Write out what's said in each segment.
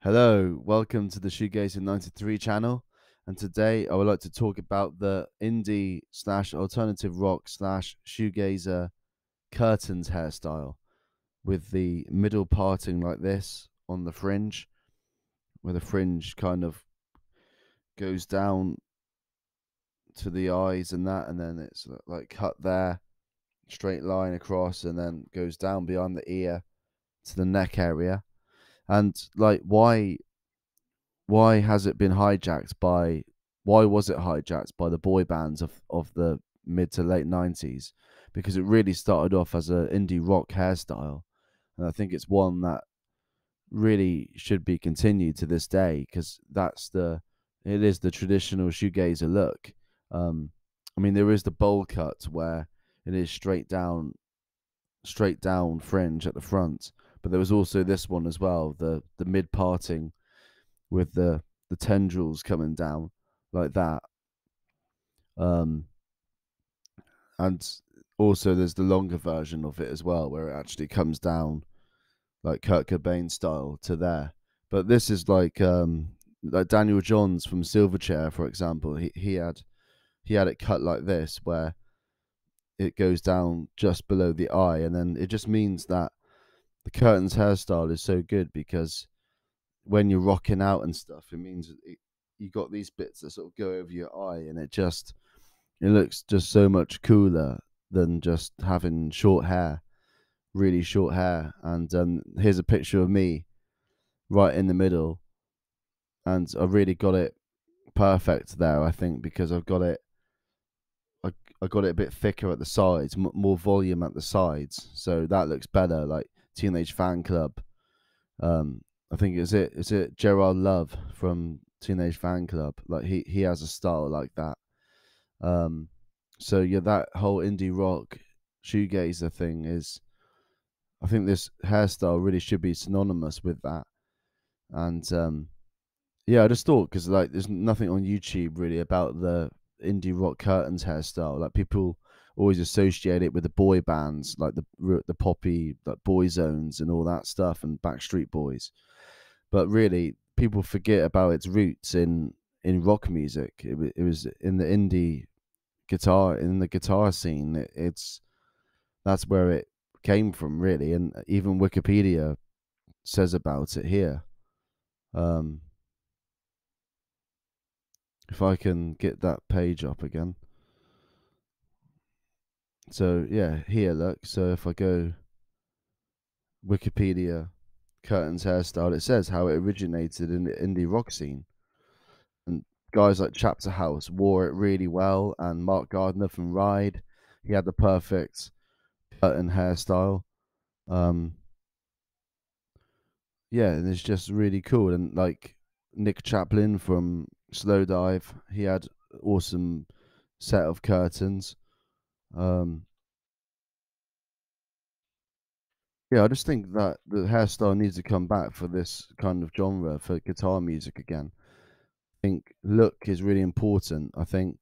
Hello, welcome to the Shoegaze in 93 channel. And today I would like to talk about the indie slash alternative rock slash shoegazer curtains hairstyle with the middle parting like this on the fringe, where the fringe kind of goes down to the eyes and that, and then it's like cut there, straight line across, and then goes down beyond the ear to the neck area. And like, why has it been hijacked by why was it hijacked by the boy bands of the mid to late 90s? Because it really started off as an indie rock hairstyle, and I think it's one that really should be continued to this day, because it is the traditional shoegazer look. I mean, there is the bowl cut where it is straight down fringe at the front, but there was also this one as well, the mid parting with the tendrils coming down like that. Um, and also there's the longer version of it as well, where it actually comes down like Kurt Cobain style to there. But this is like Daniel Johns from Silverchair, for example. He had it cut like this, where it goes down just below the eye, and then it just means that the curtains hairstyle is so good because when you're rocking out and stuff, it means you got these bits that sort of go over your eye, and it looks just so much cooler than just having short hair, really short hair. And here's a picture of me right in the middle, and I really got it perfect there, I think, because I, I got it a bit thicker at the sides, more volume at the sides, so that looks better. Like Teenage Fan Club. I think is it Gerard Love from Teenage Fan Club? Like he has a style like that. Um, so yeah, that whole indie rock shoegazer thing is, I think this hairstyle really should be synonymous with that. And yeah, I just thought, because like there's nothing on YouTube really about the indie rock curtains hairstyle. Like people always associate it with the boy bands, like the poppy like boy zones and all that stuff, and Backstreet Boys. But really, people forget about its roots in rock music. It was in the indie guitar, in the guitar scene. That's where it came from, really. And even Wikipedia says about it here. Um, if I can get that page up again. So yeah, here, look. So if I go Wikipedia curtains hairstyle, it says how it originated in the indie rock scene. And guys like Chapter House wore it really well, and Mark Gardner from Ride, he had the perfect curtain hairstyle. Um, yeah, and it's just really cool. And like Nick Chaplin from Slowdive, he had awesome set of curtains. Um, yeah, I just think that the hairstyle needs to come back for this kind of genre for guitar music again. I think look is really important. I think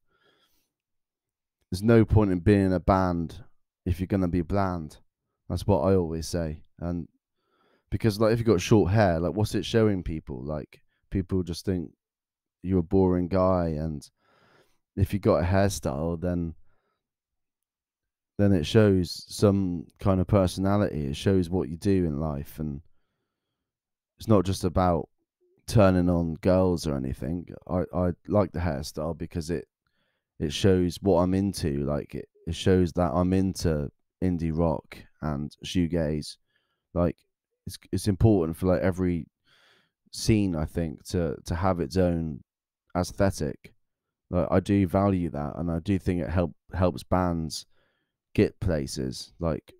there's no point in being in a band if you're gonna be bland. That's what I always say. And because like if you got short hair, like what's it showing people? Like people just think you're a boring guy, and if you got a hairstyle, then it shows some kind of personality. It shows what you do in life, and it's not just about turning on girls or anything. I like the hairstyle because it shows what I'm into. Like it shows that I'm into indie rock and shoegaze. Like it's important for like every scene, I think, to have its own aesthetic. Like I do value that, and I do think it helps bands get places. Like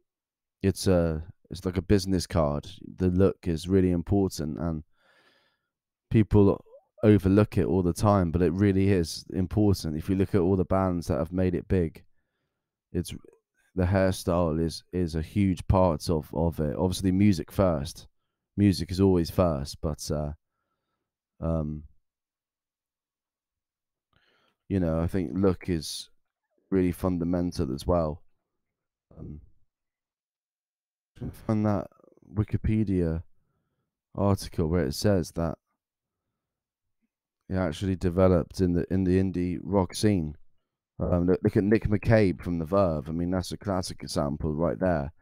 it's like a business card. The look is really important, and people overlook it all the time, but it really is important. If you look at all the bands that have made it big, it's the hairstyle is a huge part of it. Obviously, music first. Music is always first, but um, I think look is really fundamental as well. Um, find that Wikipedia article where it says that he actually developed in the indie rock scene. Look at Nick McCabe from The Verve. I mean, that's a classic example right there.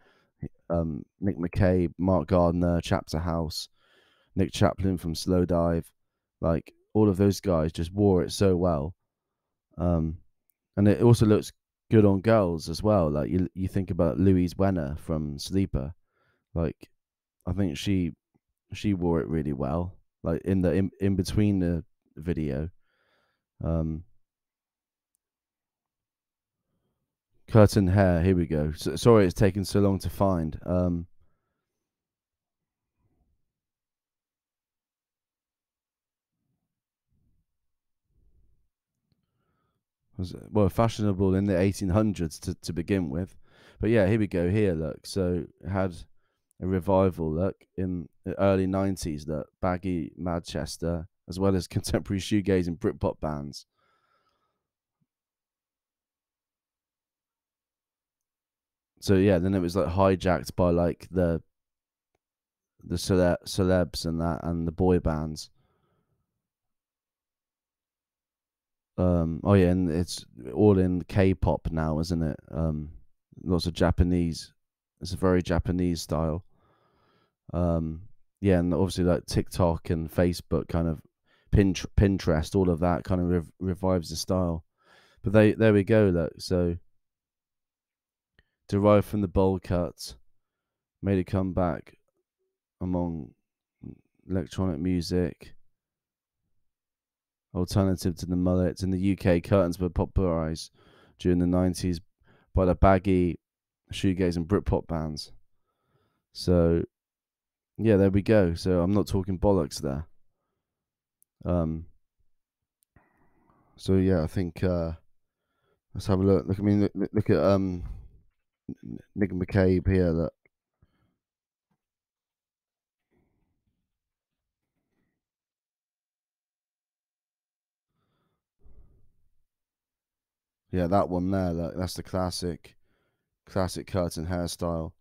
Nick McCabe, Mark Gardner, Chapter House, Nick Chaplin from Slow Dive, like all of those guys just wore it so well. Um, and it also looks good on girls as well. Like you think about Louise Wenner from Sleeper. Like I think she wore it really well. Like in between the video. Um, curtain hair. Here we go. Sorry, it's taken so long to find. Was well fashionable in the 1800s to begin with, but yeah, here we go. Here, look. So it had a revival look in the early 90s. Look, baggy Manchester, as well as contemporary shoegaze and Britpop bands. So yeah, then it was like hijacked by like the celebs and that and the boy bands. Oh yeah, and it's all in K-pop now, isn't it? Lots of Japanese. It's a very Japanese style. Um, yeah, and obviously like TikTok and Facebook, kind of Pinterest, all of that kind of revives the style. But there we go. Look, so derived from the bowl cut, made a comeback among electronic music, alternative to the mullets in the UK. Curtains were popularized during the 90s by the baggy shoegaze and Britpop bands. So yeah, there we go. So I'm not talking bollocks there. Um, so yeah, I think let's have a look. Look, I mean, look at Nick McCabe here. That yeah, that one there. That's the classic curtain hairstyle.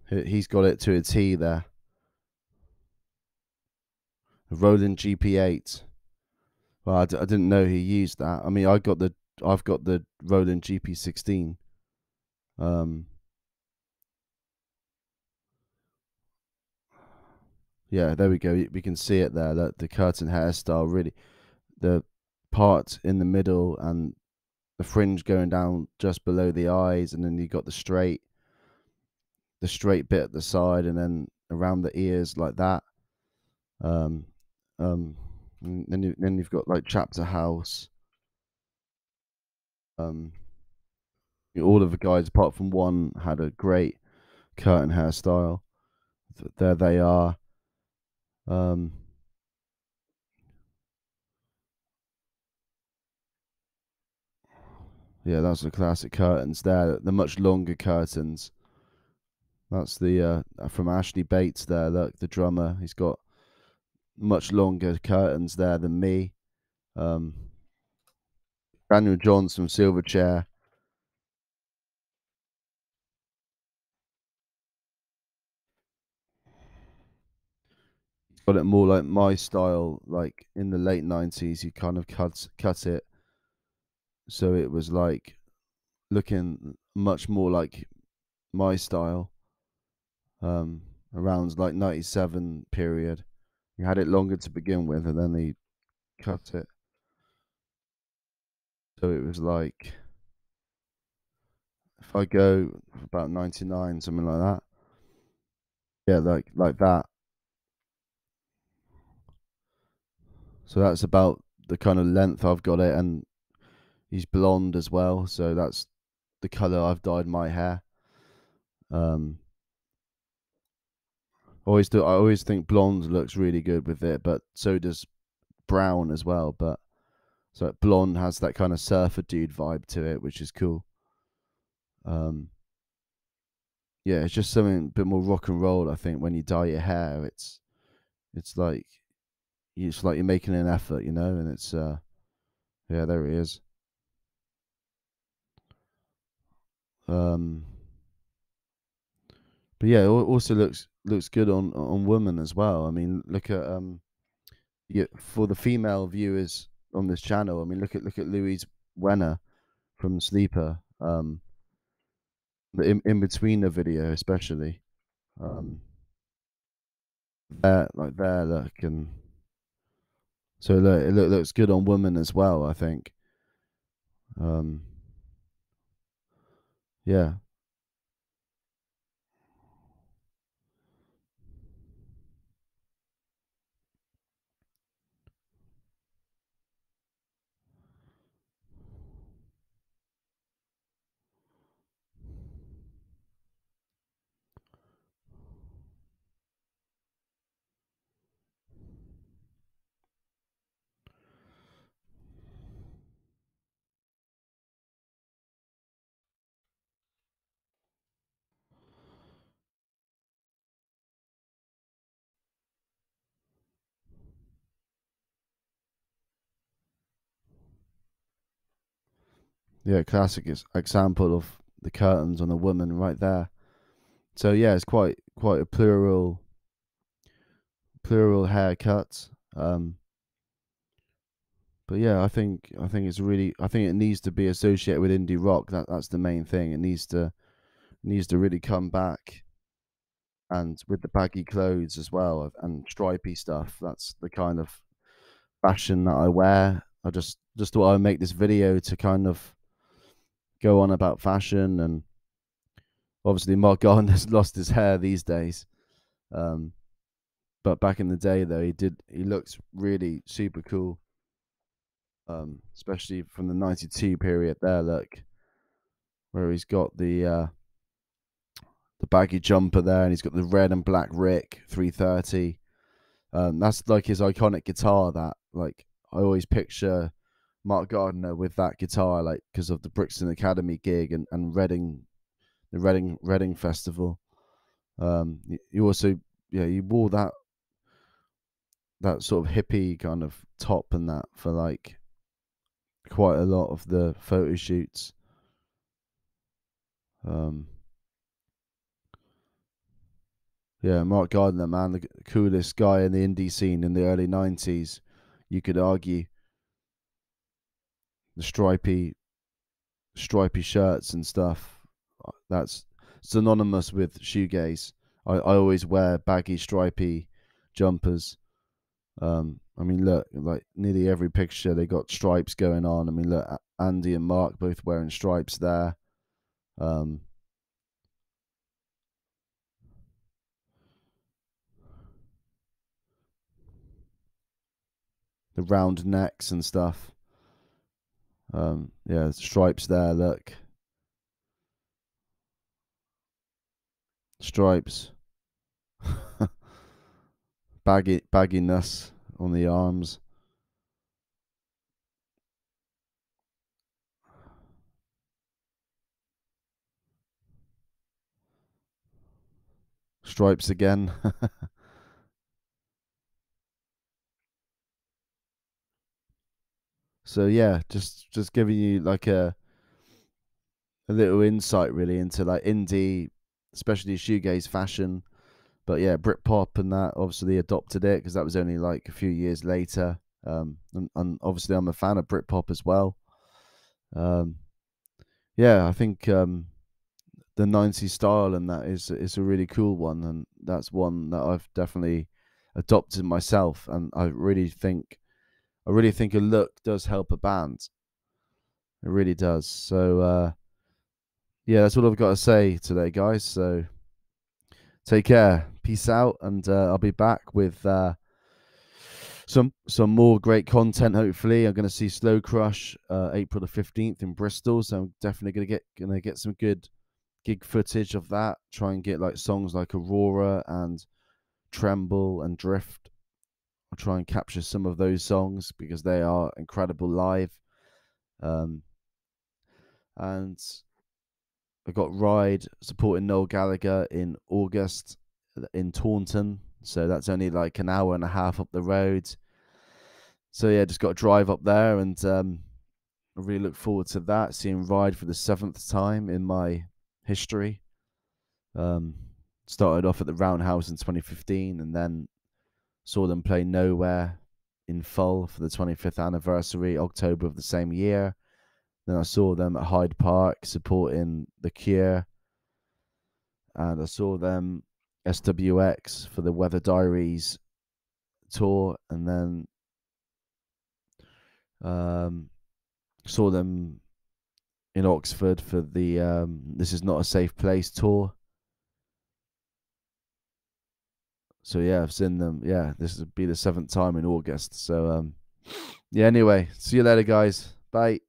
He's got it to a T there. Roland GP8. Well, I didn't know he used that. I mean, I've got the Roland GP16. Um, yeah, there we go. We can see it there. The curtain hairstyle, really, the part in the middle and the fringe going down just below the eyes, and then you got the straight bit at the side, and then around the ears like that. Um, and then you've got like Chapter House. Um, all of the guys apart from one had a great curtain hairstyle. There they are. Um, yeah, that's the classic curtains there. The much longer curtains. That's the from Ashley Bates there. Look, the drummer. He's got much longer curtains there than me. Um, Daniel Johns from Silverchair. Got it more like my style. Like in the late 90s, he kind of cut it so it was like looking much more like my style. Um, around like 97 period. He had it longer to begin with, and then he cut it so it was like if I go about 99, something like that. Yeah, like that. So that's about the kind of length I've got it, and he's blonde as well, so that's the color I've dyed my hair. Um, I always think blonde looks really good with it, but so does brown as well. But so blonde has that kind of surfer dude vibe to it, which is cool. Um, yeah, it's just something a bit more rock and roll. I think when you dye your hair, it's like you're making an effort, and it's yeah, there he is. Um, but yeah, it also looks looks good on women as well. I mean, look at yeah, for the female viewers on this channel. I mean, look at Louise Wenner from Sleeper. The in between the video, especially. Um, there, like there, look, and so look, looks good on women as well. I think. Um, yeah, yeah, classic example of the curtains on a woman right there. So yeah, it's quite a plural haircut. But yeah, I think it's really I think it needs to be associated with indie rock. That's the main thing. It needs to really come back, and with the baggy clothes as well and stripy stuff. That's the kind of fashion that I wear. I just thought I'd make this video to kind of go on about fashion, and obviously Mark Gardner's lost his hair these days. Um, but back in the day though, he looks really super cool. Especially from the '92 period there. Look, where he's got the baggy jumper there, and he's got the red and black Rick 330. That's like his iconic guitar. That like I always picture Mark Gardner with that guitar, like because of the Brixton Academy gig and the Reading Festival. He also he wore that sort of hippie kind of top and that for like quite a lot of the photo shoots. Um, Yeah, Mark Gardner, man, the coolest guy in the indie scene in the early '90s. You could argue the stripy shirts and stuff. That's synonymous with shoegaze. I always wear baggy, stripy jumpers. I mean, look, like nearly every picture they got stripes going on. I mean, look, Andy and Mark both wearing stripes there. Um, the round necks and stuff. Yeah, stripes there. Look, stripes. Bagginess on the arms, stripes again. So yeah, just giving you like a little insight really into like indie, especially shoegaze fashion. But yeah, Britpop and that obviously adopted it because that was only like a few years later. And obviously I'm a fan of Britpop as well. Um, yeah, I think the '90s style and that is a really cool one, and that's one that I've definitely adopted myself. And I really think a look does help a band. It really does. So yeah, that's all I've got to say today, guys. So take care, peace out, and I'll be back with some more great content. Hopefully, I'm going to see Slow Crush April the 15th in Bristol. So I'm definitely gonna get some good gig footage of that. Try and get like songs like Aurora and Tremble and Drift. I'll try and capture some of those songs because they are incredible live. Um, and I got Ride supporting Noel Gallagher in August in Taunton. So that's only like an hour and a half up the road. So yeah, just got to drive up there, and I really look forward to that. Seeing Ride for the 7th time in my history. Um, Started off at the Roundhouse in 2015, and then saw them play Nowhere in full for the 25th anniversary, October of the same year. Then I saw them at Hyde Park supporting The Cure, and I saw them SWX for the Weather Diaries tour, and then saw them in Oxford for the This Is Not a Safe Place tour. So yeah, I've seen them. Yeah, this will be the 7th time in August. So yeah, anyway, see you later, guys. Bye.